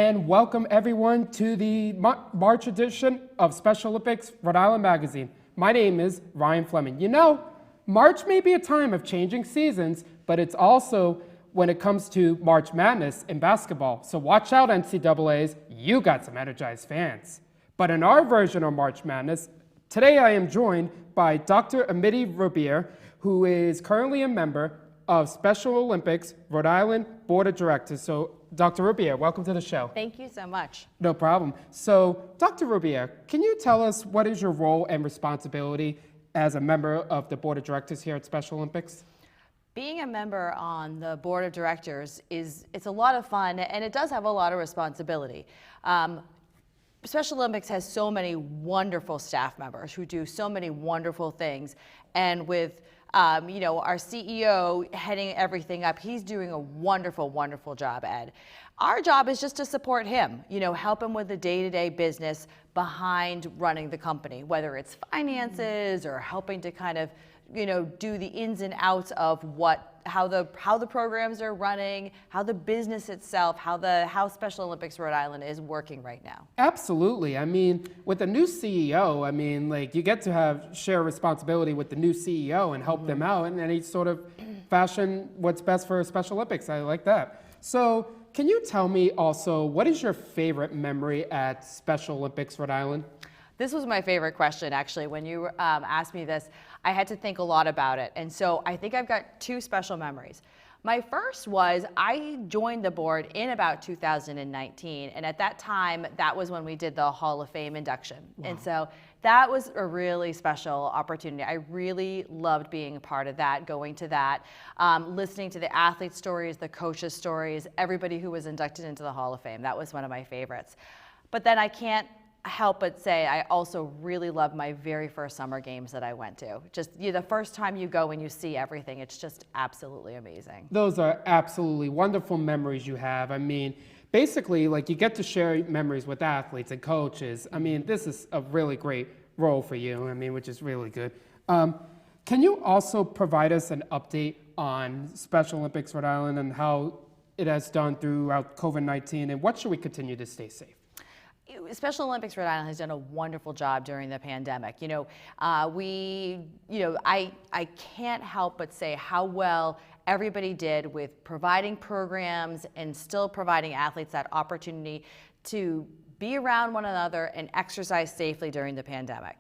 and welcome everyone to the March edition of Special Olympics Rhode Island Magazine. My name is Ryan Fleming. You know, March may be a time of changing seasons, but it's also when it comes to March Madness in basketball. So watch out, NCAAs, you got some energized fans. But in our version of March Madness, today I am joined by Dr. Amity Rubeor, who is currently a member of Special Olympics Rhode Island Board of Directors. So Dr. Rubeor, welcome to the show. Thank you so much. No problem. So Dr. Rubeor, can you tell us what is your role and responsibility as a member of the Board of Directors here at Special Olympics? Being a member on the Board of Directors it's a lot of fun, and it does have a lot of responsibility. Special Olympics has so many wonderful staff members who do so many wonderful things, and with our CEO heading everything up, he's doing a wonderful, wonderful job, Ed. Our job is just to support him, help him with the day-to-day business behind running the company, whether it's finances or helping to kind of, do the ins and outs of how the programs are running, how the business itself, how Special Olympics Rhode Island is working right now. Absolutely. I mean, with the new CEO, you get to share responsibility with the new CEO and help them out in any sort of fashion what's best for Special Olympics. I like that. So can you tell me also, what is your favorite memory at Special Olympics Rhode Island? This was my favorite question, actually. When you asked me this, I had to think a lot about it. And so I think I've got two special memories. My first was I joined the board in about 2019. And at that time, that was when we did the Hall of Fame induction. Wow. And so that was a really special opportunity. I really loved being a part of that, going to that, listening to the athlete stories, the coaches' stories, everybody who was inducted into the Hall of Fame. That was one of my favorites. But then I can't help but say I also really loved my very first summer games that I went to. Just the first time you go and you see everything, it's just absolutely amazing. Those are absolutely wonderful memories you have. I mean, basically, you get to share memories with athletes and coaches. I mean, this is a really great role for you, which is really good. Can you also provide us an update on Special Olympics Rhode Island and how it has done throughout COVID-19, and what should we continue to stay safe? Special Olympics Rhode Island has done a wonderful job during the pandemic. I can't help but say how well everybody did with providing programs and still providing athletes that opportunity to be around one another and exercise safely during the pandemic.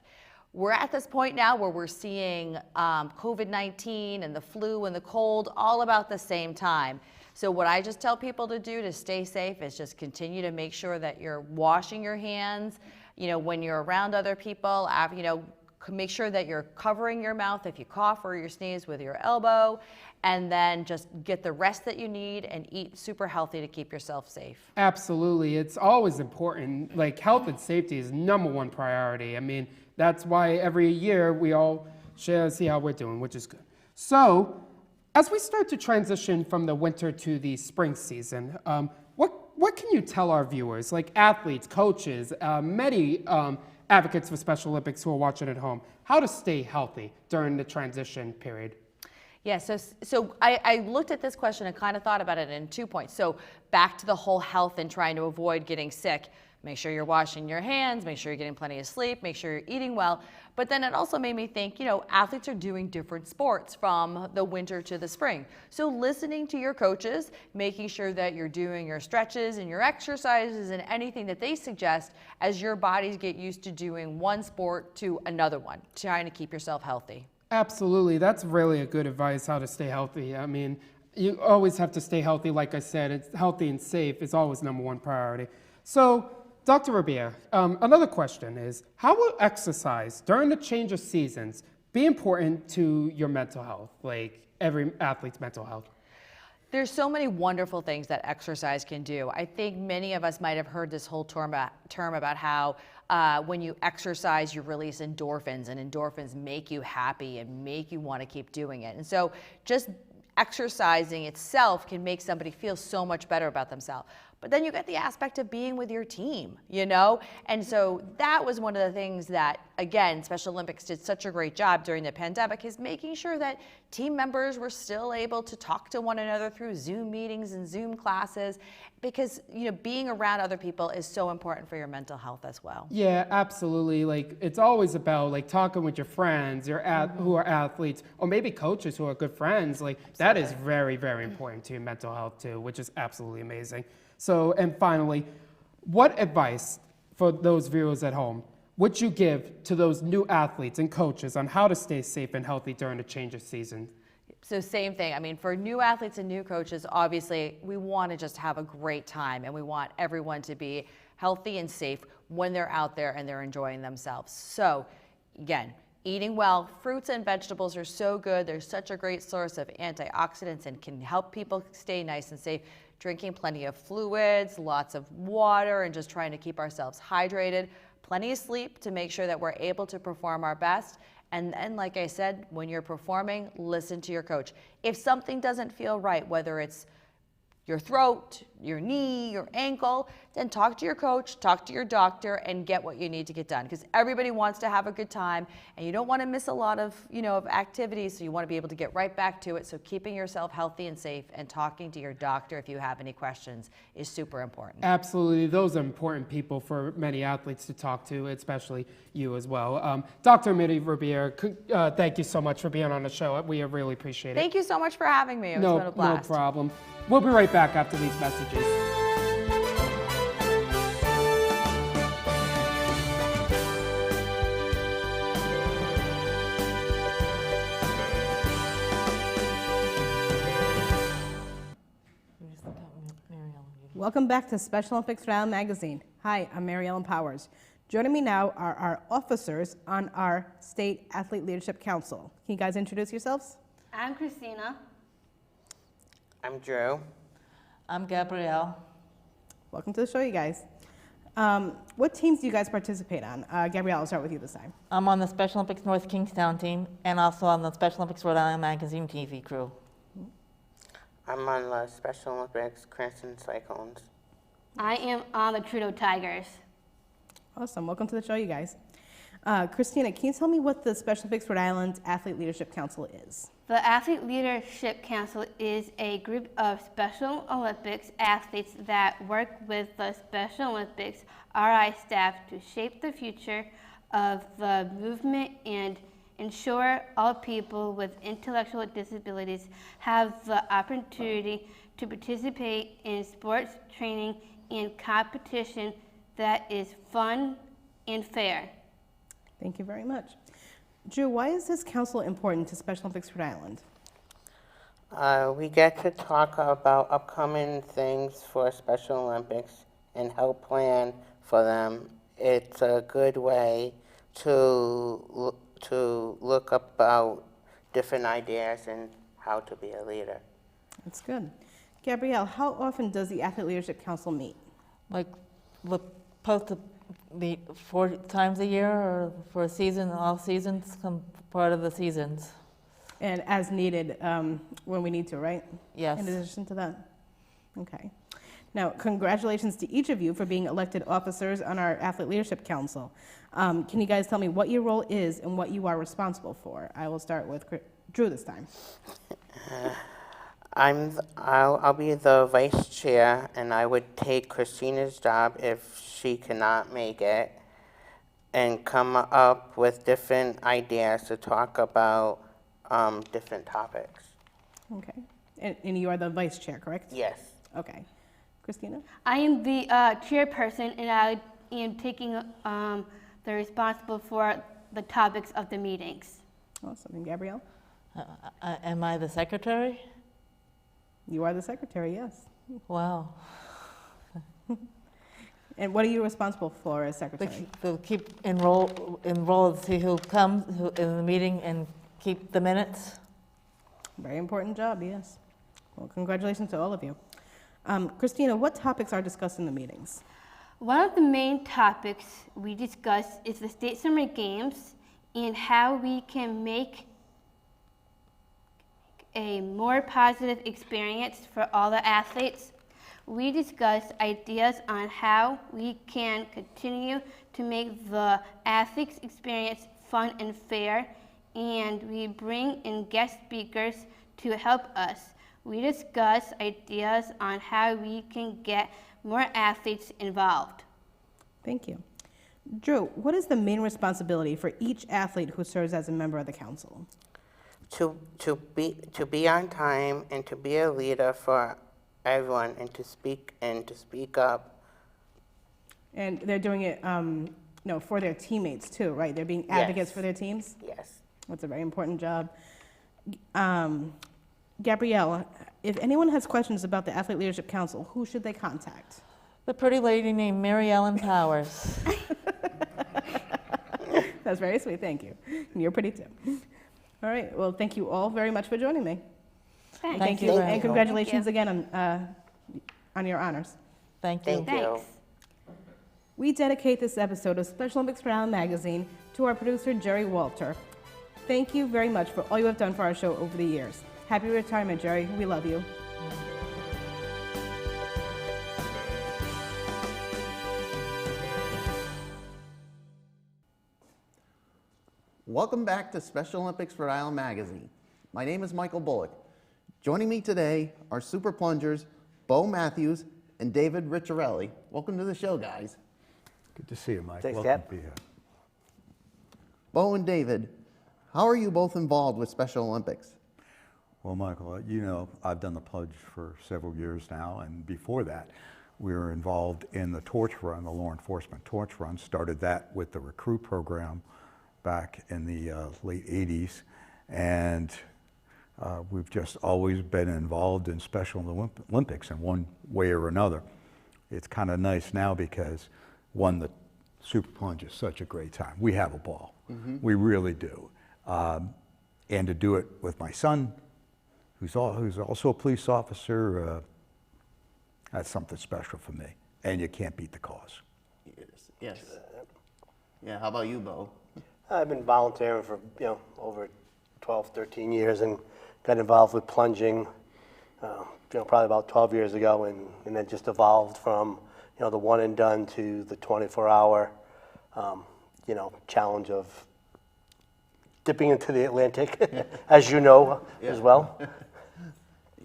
We're at this point now where we're seeing COVID-19 and the flu and the cold all about the same time. So what I just tell people to do to stay safe is just continue to make sure that you're washing your hands, when you're around other people, make sure that you're covering your mouth if you cough or you sneeze with your elbow, and then just get the rest that you need and eat super healthy to keep yourself safe. Absolutely. It's always important. Health and safety is #1 priority. That's why every year we all share and see how we're doing, which is good. So, as we start to transition from the winter to the spring season, what can you tell our viewers, like athletes, coaches, many advocates for Special Olympics who are watching at home, how to stay healthy during the transition period? Yeah, so I looked at this question and kind of thought about it in 2 points. So back to the whole health and trying to avoid getting sick. Make sure you're washing your hands, make sure you're getting plenty of sleep, make sure you're eating well. But then it also made me think, athletes are doing different sports from the winter to the spring. So listening to your coaches, making sure that you're doing your stretches and your exercises and anything that they suggest as your bodies get used to doing one sport to another one, trying to keep yourself healthy. Absolutely. That's really a good advice, how to stay healthy. You always have to stay healthy. Like I said, it's healthy and safe is always #1 priority. So, Dr. Rubeor, another question is, how will exercise during the change of seasons be important to your mental health, like every athlete's mental health? There's so many wonderful things that exercise can do. I think many of us might have heard this whole term about how when you exercise, you release endorphins, and endorphins make you happy and make you want to keep doing it. And so just exercising itself can make somebody feel so much better about themselves. But then you get the aspect of being with your team, you know? And so that was one of the things that, again, Special Olympics did such a great job during the pandemic, is making sure that team members were still able to talk to one another through Zoom meetings and Zoom classes, because, you know, being around other people is so important for your mental health as well. Yeah, absolutely. Like, it's always about like talking with your friends, who are athletes, or maybe coaches who are good friends. Like, that is very, very important to your mental health too, which is absolutely amazing. So, and finally, what advice for those viewers at home would you give to those new athletes and coaches on how to stay safe and healthy during the change of season? So same thing. I mean, for new athletes and new coaches, obviously, we want to just have a great time, and we want everyone to be healthy and safe when they're out there and they're enjoying themselves. So again, eating well, fruits and vegetables are so good. They're such a great source of antioxidants and can help people stay nice and safe. Drinking plenty of fluids, lots of water, and just trying to keep ourselves hydrated. Plenty of sleep to make sure that we're able to perform our best. And then, like I said, when you're performing, listen to your coach. If something doesn't feel right, whether it's your throat, your knee, your ankle, then talk to your coach, talk to your doctor, and get what you need to get done. Because everybody wants to have a good time, and you don't want to miss a lot of, of activities, so you want to be able to get right back to it. So keeping yourself healthy and safe and talking to your doctor if you have any questions is super important. Absolutely. Those are important people for many athletes to talk to, especially you as well. Dr. Amity Rubeor, thank you so much for being on the show. We really appreciate it. Thank you so much for having me. It's been a blast. No problem. We'll be right back after these messages. Welcome back to Special Olympics Rhode Island Magazine. Hi, I'm Mary Ellen Powers. Joining me now are our officers on our State Athlete Leadership Council. Can you guys introduce yourselves? I'm Christina. I'm Drew. I'm Gabrielle. Welcome to the show, you guys. What teams do you guys participate on? Gabrielle, I'll start with you this time. I'm on the Special Olympics North Kingstown team and also on the Special Olympics Rhode Island Magazine TV crew. I'm on the Special Olympics Cranston Cyclones. I am on the Trudeau Tigers. Awesome. Welcome to the show, you guys. Christina, can you tell me what the Special Olympics Rhode Island Athlete Leadership Council is? The Athlete Leadership Council is a group of Special Olympics athletes that work with the Special Olympics RI staff to shape the future of the movement and ensure all people with intellectual disabilities have the opportunity to participate in sports training and competition that is fun and fair. Thank you very much. Drew, why is this council important to Special Olympics Rhode Island? We get to talk about upcoming things for Special Olympics and help plan for them. It's a good way to look about different ideas and how to be a leader. That's good. Gabrielle, how often does the Athlete Leadership Council meet? Like, we're supposed to meet 4 times a year, or for a season, all seasons, come part of the seasons. And as needed when we need to, right? Yes. In addition to that? Okay. Now, congratulations to each of you for being elected officers on our Athlete Leadership Council. Can you guys tell me what your role is and what you are responsible for? I will start with Drew this time. I'll be the vice chair, and I would take Christina's job if she cannot make it, and come up with different ideas to talk about different topics. Okay. And you are the vice chair, correct? Yes. Okay. Christina? I am the chairperson, and I am taking the responsible for the topics of the meetings. Awesome. And Gabrielle? Am I the secretary? You are the secretary, yes. Wow. And what are you responsible for as secretary? To keep enrolled, see who comes in the meeting and keep the minutes. Very important job, yes. Well, congratulations to all of you. Christina, what topics are discussed in the meetings? One of the main topics we discuss is the State Summer Games and how we can make a more positive experience for all the athletes. We discussed ideas on how we can continue to make the athletics experience fun and fair, and we bring in guest speakers to help us. We discuss ideas on how we can get more athletes involved. Thank you. Drew, what is the main responsibility for each athlete who serves as a member of the council? To be on time and to be a leader for everyone and to speak up. And they're doing it for their teammates too, right? They're being advocates Yes. for their teams? Yes. That's a very important job. Gabrielle, if anyone has questions about the Athlete Leadership Council, who should they contact? The pretty lady named Mary Ellen Powers. That's very sweet, thank you. And you're pretty too. All right, well, thank you all very much for joining me. Thank you. And congratulations again on your honors. Thank you. Thank you. Thanks. We dedicate this episode of Special Olympics Rhode Island Magazine to our producer, Jerry Walter. Thank you very much for all you have done for our show over the years. Happy retirement, Jerry. We love you. Welcome back to Special Olympics Rhode Island Magazine. My name is Michael Bullock. Joining me today are Super Plungers, Bo Mathews and David Riccirelli. Welcome to the show, guys. Good to see you, Mike. Thanks, Welcome Cap. to be here. Bo and David, how are you both involved with Special Olympics? Well, Michael, you know, I've done the plunge for several years now, and before that, we were involved in the torch run, the law enforcement torch run. Started that with the recruit program back in the late 80s, and we've just always been involved in Special Olympics in one way or another. It's kind of nice now because, one, the Super Plunge is such a great time. We have a ball. We really do. And to do it with my son, who's also a police officer, that's something special for me. And you can't beat the cause. Yes. Yeah, how about you, Bo? I've been volunteering for over 12, 13 years and got involved with plunging probably about 12 years ago, and then just evolved from the one and done to the 24-hour challenge of dipping into the Atlantic, as you know, as well.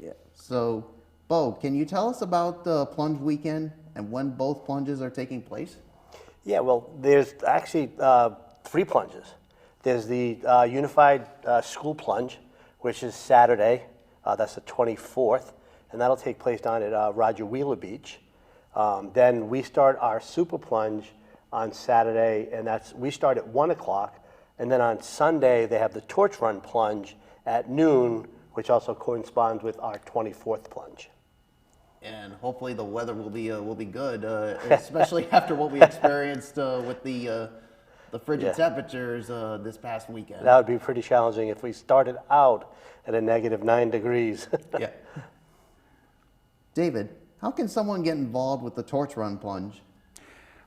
Yeah. So, Bo, can you tell us about the plunge weekend and when both plunges are taking place? Yeah, well, there's actually 3 plunges. There's the Unified School Plunge, which is Saturday. That's the 24th, and that'll take place down at Roger Wheeler Beach. Then we start our Super Plunge on Saturday, and we start at 1 o'clock. And then on Sunday, they have the Torch Run Plunge at noon, which also corresponds with our 24th plunge. And hopefully the weather will be good, especially after what we experienced with the frigid temperatures this past weekend. That would be pretty challenging if we started out at a negative 9 degrees. Yeah. David, how can someone get involved with the Torch Run Plunge?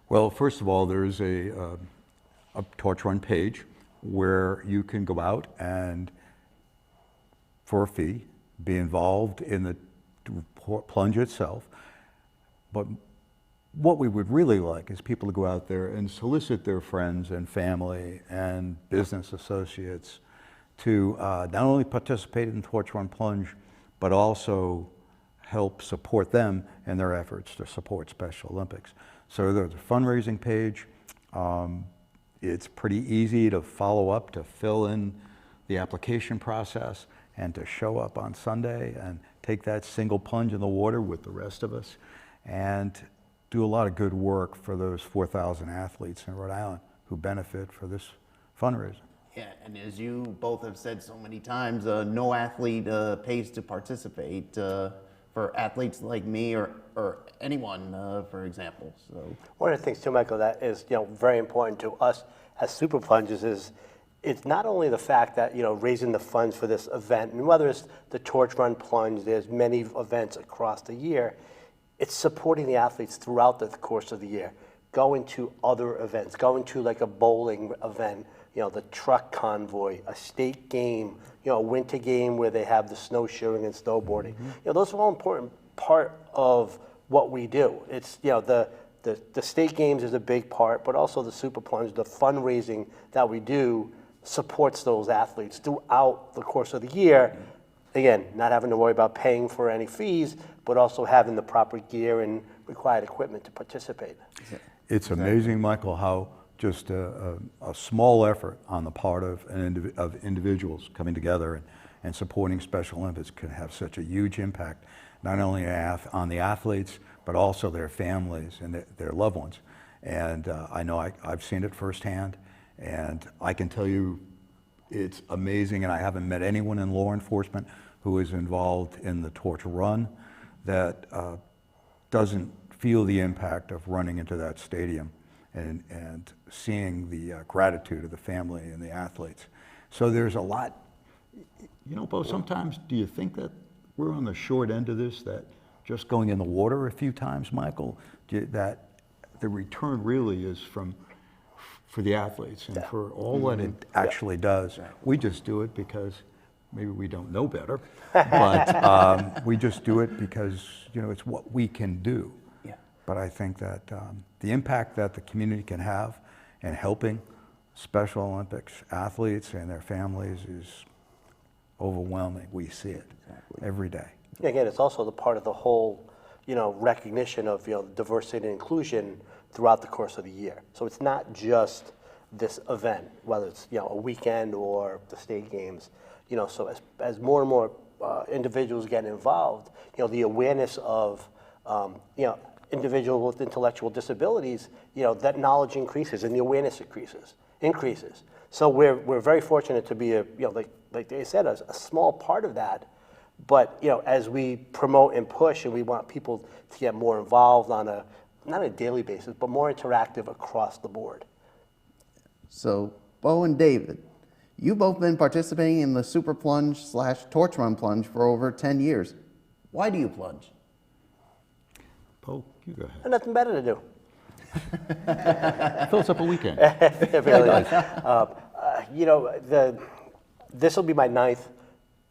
Well, first of all, there's a torch run page where you can go out and, for a fee, be involved in the plunge itself. But what we would really like is people to go out there and solicit their friends and family and business associates to not only participate in the Torch Run Plunge, but also help support them in their efforts to support Special Olympics. So there's a fundraising page. It's pretty easy to follow up, to fill in the application process, and to show up on Sunday and take that single plunge in the water with the rest of us and do a lot of good work for those 4,000 athletes in Rhode Island who benefit for this fundraiser. Yeah, and as you both have said so many times, no athlete pays to participate for athletes like me or anyone, for example. So One of the things too, Michael, that is very important to us as Super Plungers is it's not only the fact that raising the funds for this event, and whether it's the Torch Run Plunge, there's many events across the year. It's supporting the athletes throughout the course of the year, going to other events, going to like a bowling event, the truck convoy, a state game, a winter game where they have the snowshoeing and snowboarding. Those are all important part of what we do. It's, the state games is a big part, but also the Super Plunge, the fundraising that we do supports those athletes throughout the course of the year. Again, not having to worry about paying for any fees, but also having the proper gear and required equipment to participate. It's amazing, Michael, how just a small effort on the part of individuals coming together and supporting Special Olympics can have such a huge impact, not only on the athletes, but also their families and their loved ones. And I know I've seen it firsthand, and I can tell you it's amazing, and I haven't met anyone in law enforcement who is involved in the torch run that doesn't feel the impact of running into that stadium and seeing the gratitude of the family and the athletes. So there's a lot, Bo, sometimes do you think that we're on the short end of this, that just going in the water a few times, Michael, that the return really is for the athletes and for all that it actually does. We just do it because maybe we don't know better, but we just do it because, it's what we can do. But I think that the impact that the community can have in helping Special Olympics athletes and their families is overwhelming. We see it every day. Again, it's also the part of the whole, recognition of, diversity and inclusion throughout the course of the year. So it's not just this event, whether it's, a weekend or the state games, so as more and more individuals get involved, the awareness of, individuals with intellectual disabilities, that knowledge increases and the awareness increases. So we're very fortunate to be like they said, a small part of that. But as we promote and push, and we want people to get more involved on not a daily basis, but more interactive across the board. So, Bo and David, you've both been participating in the Super Plunge / Torch Run Plunge for over 10 years. Why do you plunge? Bo, you go ahead. Nothing better to do. Fill us up a weekend. It really is. This will be my 9th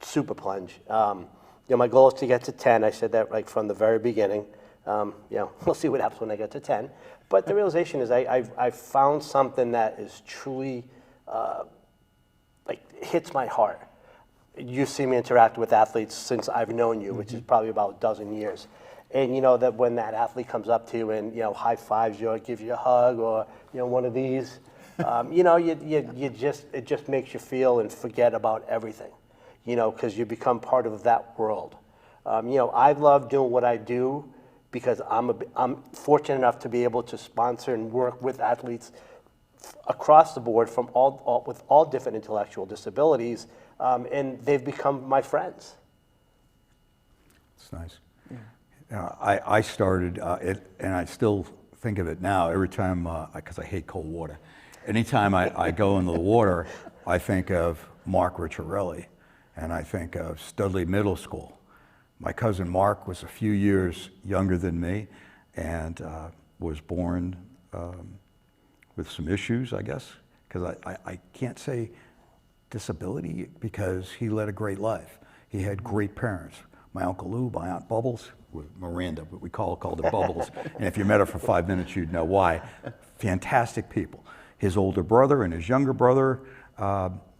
Super Plunge. My goal is to get to 10. I said that from the very beginning. We'll see what happens when I get to 10. But the realization is I've found something that is truly hits my heart. You've seen me interact with athletes since I've known you, which is probably about a dozen years. And that when that athlete comes up to you and high fives you or gives you a hug or one of these, it just makes you feel and forget about everything, because you become part of that world. I love doing what I do because I'm fortunate enough to be able to sponsor and work with athletes across the board from with all different intellectual disabilities, and they've become my friends. It's nice. I started it, and I still think of it now every time, because I hate cold water. Anytime I go into the water, I think of Mark Riccirelli, and I think of Studley Middle School. My cousin Mark was a few years younger than me and was born with some issues, I guess, because I can't say disability because he led a great life. He had great parents. My Uncle Lou, my Aunt Bubbles, Miranda, what we called her Bubbles. And if you met her for 5 minutes, you'd know why. Fantastic people. His older brother and his younger brother,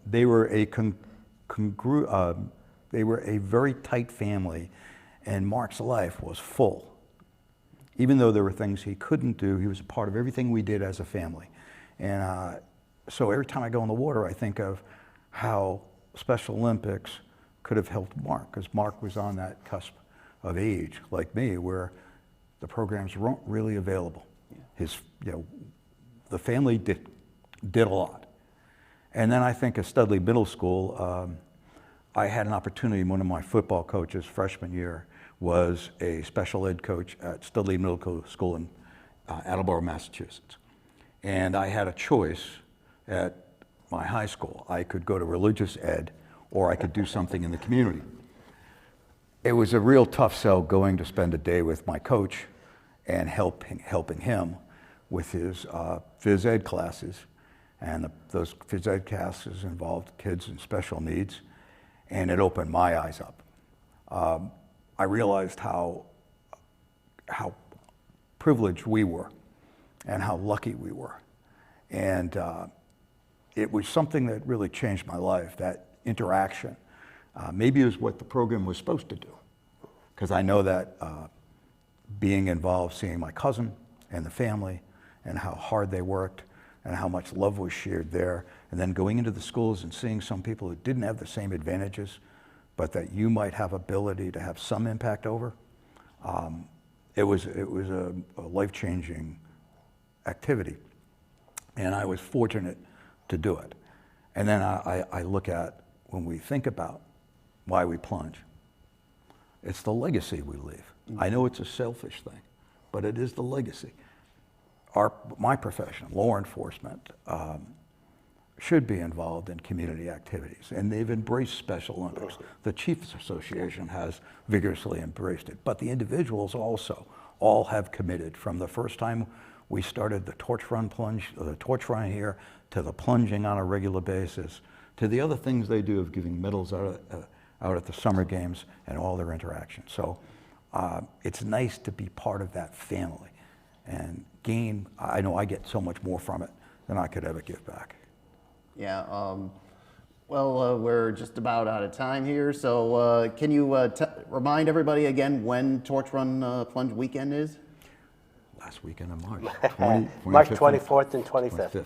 they were a very tight family, and Mark's life was full. Even though there were things he couldn't do, he was a part of everything we did as a family. And so every time I go in the water, I think of how Special Olympics could have helped Mark, because Mark was on that cusp of age, like me, where the programs weren't really available. His, the family did a lot. And then I think at Studley Middle School, I had an opportunity. One of my football coaches freshman year was a special ed coach at Studley Middle School in Attleboro, Massachusetts. And I had a choice at my high school. I could go to religious ed, or I could do something in the community. It was a real tough sell going to spend a day with my coach and helping him with his phys ed classes. And those phys ed classes involved kids in special needs, and it opened my eyes up. I realized how how privileged we were and how lucky we were. And it was something that really changed my life, that interaction. Maybe it was what the program was supposed to do, because I know that being involved, seeing my cousin and the family and how hard they worked and how much love was shared there, and then going into the schools and seeing some people who didn't have the same advantages, but that you might have ability to have some impact over, it was a life-changing activity. And I was fortunate to do it. And then I look at, when we think about why we plunge, it's the legacy we leave. I know it's a selfish thing, but it is the legacy. My profession, law enforcement, should be involved in community activities, and they've embraced Special Olympics. The Chiefs Association has vigorously embraced it, but the individuals also all have committed from the first time we started the torch run plunge, the torch run here, to the plunging on a regular basis, to the other things they do of giving medals out at the summer games and all their interactions. So it's nice to be part of that family and gain. I know I get so much more from it than I could ever give back. Yeah, well, we're just about out of time here, so can you remind everybody again when Torch Run Plunge weekend is? Last weekend of March. March 24th and 25th.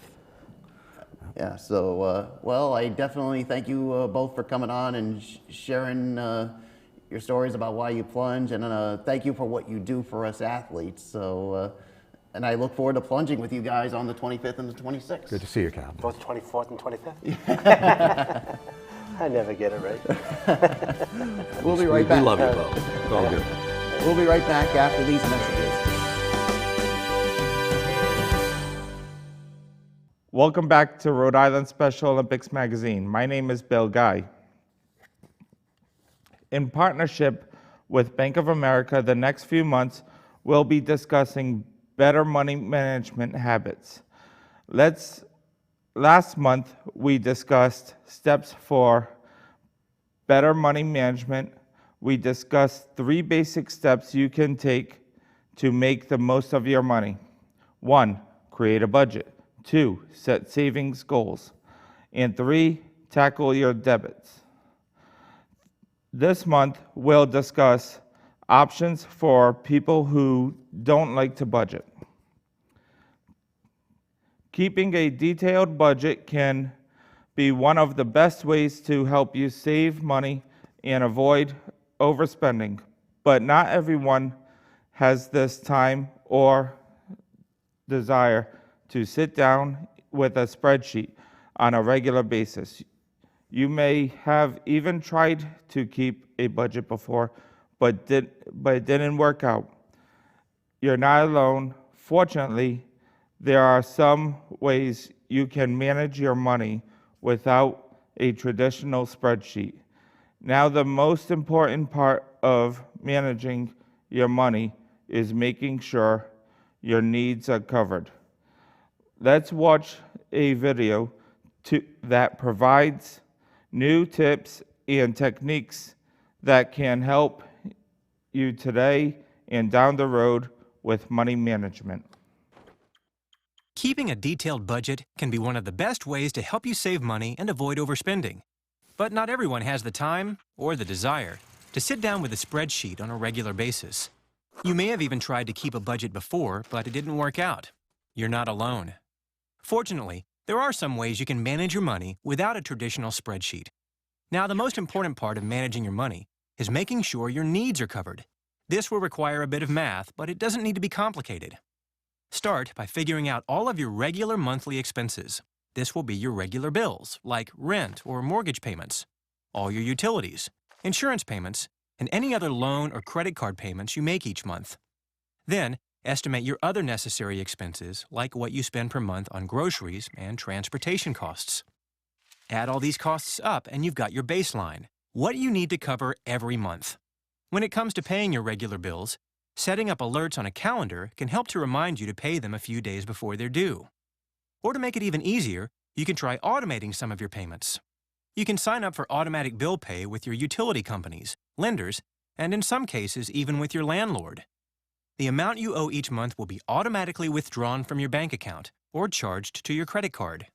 Yeah, so, well, I definitely thank you both for coming on and sharing your stories about why you plunge, and thank you for what you do for us athletes. So, and I look forward to plunging with you guys on the 25th and the 26th. Good to see you, Captain. Both 24th and 25th? I never get it right. We'll be right back. We love you both. It's all good. We'll be right back after these messages. Welcome back to Rhode Island Special Olympics Magazine. My name is Bill Guy. In partnership with Bank of America, the next few months, we'll be discussing better money management habits. Last month, we discussed steps for better money management. We discussed 3 basic steps you can take to make the most of your money. 1, create a budget. 2, set savings goals. And 3, tackle your debits. This month, we'll discuss options for people who don't like to budget. Keeping a detailed budget can be one of the best ways to help you save money and avoid overspending, but not everyone has this time or desire to sit down with a spreadsheet on a regular basis. You may have even tried to keep a budget before, but it didn't work out. You're not alone. Fortunately, there are some ways you can manage your money without a traditional spreadsheet. Now, the most important part of managing your money is making sure your needs are covered. Let's watch a video that provides new tips and techniques that can help you today and down the road with money management. Keeping a detailed budget can be one of the best ways to help you save money and avoid overspending. But not everyone has the time or the desire to sit down with a spreadsheet on a regular basis. You may have even tried to keep a budget before, but it didn't work out. You're not alone. Fortunately, there are some ways you can manage your money without a traditional spreadsheet. Now, the most important part of managing your money is making sure your needs are covered. This will require a bit of math, but it doesn't need to be complicated. Start by figuring out all of your regular monthly expenses. This will be your regular bills, like rent or mortgage payments, all your utilities, insurance payments, and any other loan or credit card payments you make each month. Then, estimate your other necessary expenses, like what you spend per month on groceries and transportation costs. Add all these costs up and you've got your baseline, what you need to cover every month. When it comes to paying your regular bills, setting up alerts on a calendar can help to remind you to pay them a few days before they're due. Or to make it even easier, you can try automating some of your payments. You can sign up for automatic bill pay with your utility companies, lenders, and in some cases even with your landlord. the amount you owe each month will be automatically withdrawn from your bank account or charged to your credit card.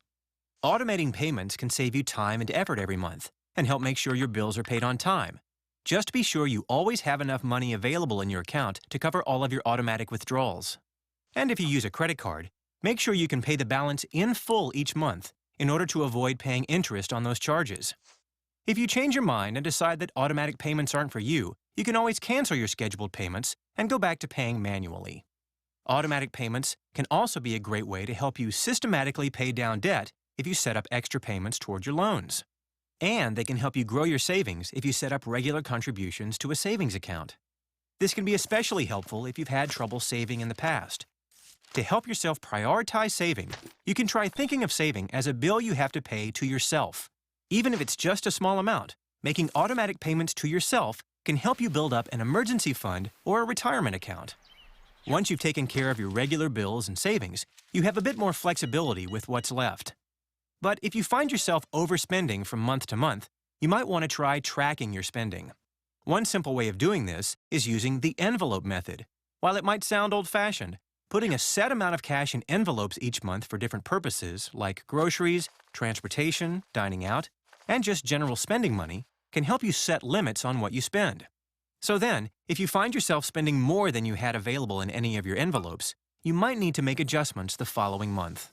Automating payments can save you time and effort every month and help make sure your bills are paid on time. Just be sure you always have enough money available in your account to cover all of your automatic withdrawals. And if you use a credit card, make sure you can pay the balance in full each month in order to avoid paying interest on those charges. If you change your mind and decide that automatic payments aren't for you, you can always cancel your scheduled payments and go back to paying manually. Automatic payments can also be a great way to help you systematically pay down debt if you set up extra payments toward your loans. And they can help you grow your savings if you set up regular contributions to a savings account. This can be especially helpful if you've had trouble saving in the past. To help yourself prioritize saving, you can try thinking of saving as a bill you have to pay to yourself. Even if it's just a small amount, making automatic payments to yourself can help you build up an emergency fund or a retirement account. Once you've taken care of your regular bills and savings, you have a bit more flexibility with what's left. But if you find yourself overspending from month to month, you might want to try tracking your spending. One simple way of doing this is using the envelope method. While it might sound old-fashioned, putting a set amount of cash in envelopes each month for different purposes, like groceries, transportation, dining out, and just general spending money, can help you set limits on what you spend. So then, if you find yourself spending more than you had available in any of your envelopes, you might need to make adjustments the following month.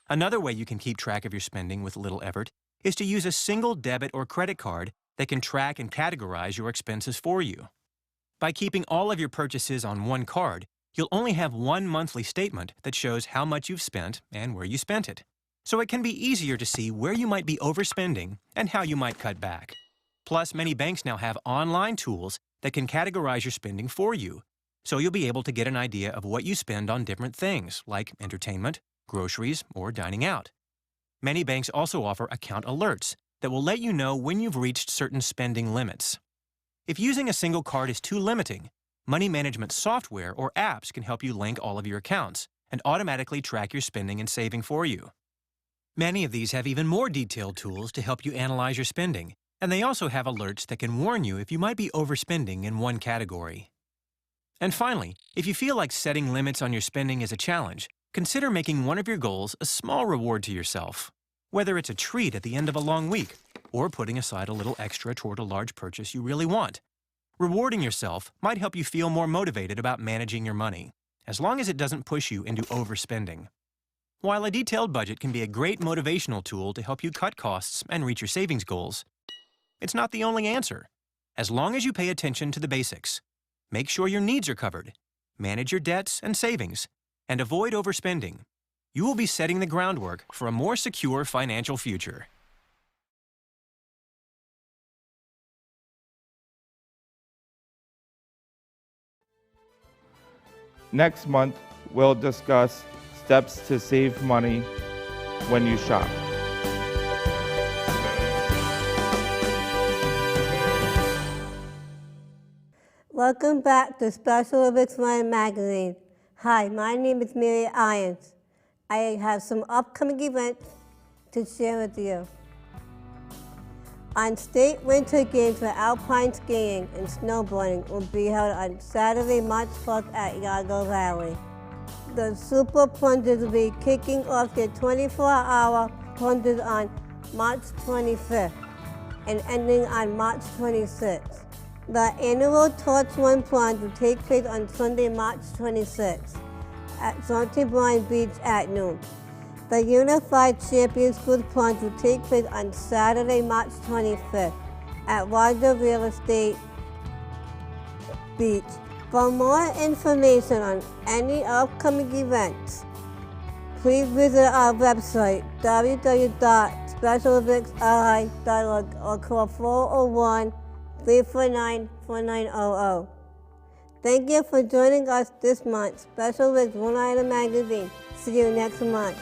Another way you can keep track of your spending with little effort is to use a single debit or credit card that can track and categorize your expenses for you. By keeping all of your purchases on one card, you'll only have one monthly statement that shows how much you've spent and where you spent it. So it can be easier to see where you might be overspending and how you might cut back. Plus, many banks now have online tools that can categorize your spending for you, so you'll be able to get an idea of what you spend on different things, like entertainment, groceries, or dining out. Many banks also offer account alerts that will let you know when you've reached certain spending limits. If using a single card is too limiting, money management software or apps can help you link all of your accounts and automatically track your spending and saving for you. Many of these have even more detailed tools to help you analyze your spending, and they also have alerts that can warn you if you might be overspending in one category. And finally, if you feel like setting limits on your spending is a challenge, consider making one of your goals a small reward to yourself, whether it's a treat at the end of a long week or putting aside a little extra toward a large purchase you really want. Rewarding yourself might help you feel more motivated about managing your money, as long as it doesn't push you into overspending. While a detailed budget can be a great motivational tool to help you cut costs and reach your savings goals, it's not the only answer. As long as you pay attention to the basics, make sure your needs are covered, manage your debts and savings, and avoid overspending, you will be setting the groundwork for a more secure financial future. Next month, we'll discuss steps to save money when you shop. Welcome back to Special Olympics Rhode Island Magazine. Hi, my name is Mary Irons. I have some upcoming events to share with you. On State Winter Games for alpine skiing and snowboarding will be held on Saturday, March 12th at Yago Valley. The Super Plungers will be kicking off their 24-hour plunges on March 25th and ending on March 26th. The annual Torch Run Plunge will take place on Sunday, March 26th at Salty Brine Beach at noon. The Unified Champions School Plunge will take place on Saturday, March 25th at Roger Real Estate Beach. For more information on any upcoming events, please visit our website, www.specialolympicsri.org, or call 401-349-4900. Thank you for joining us this month. Special Olympics Rhode Island Magazine. See you next month.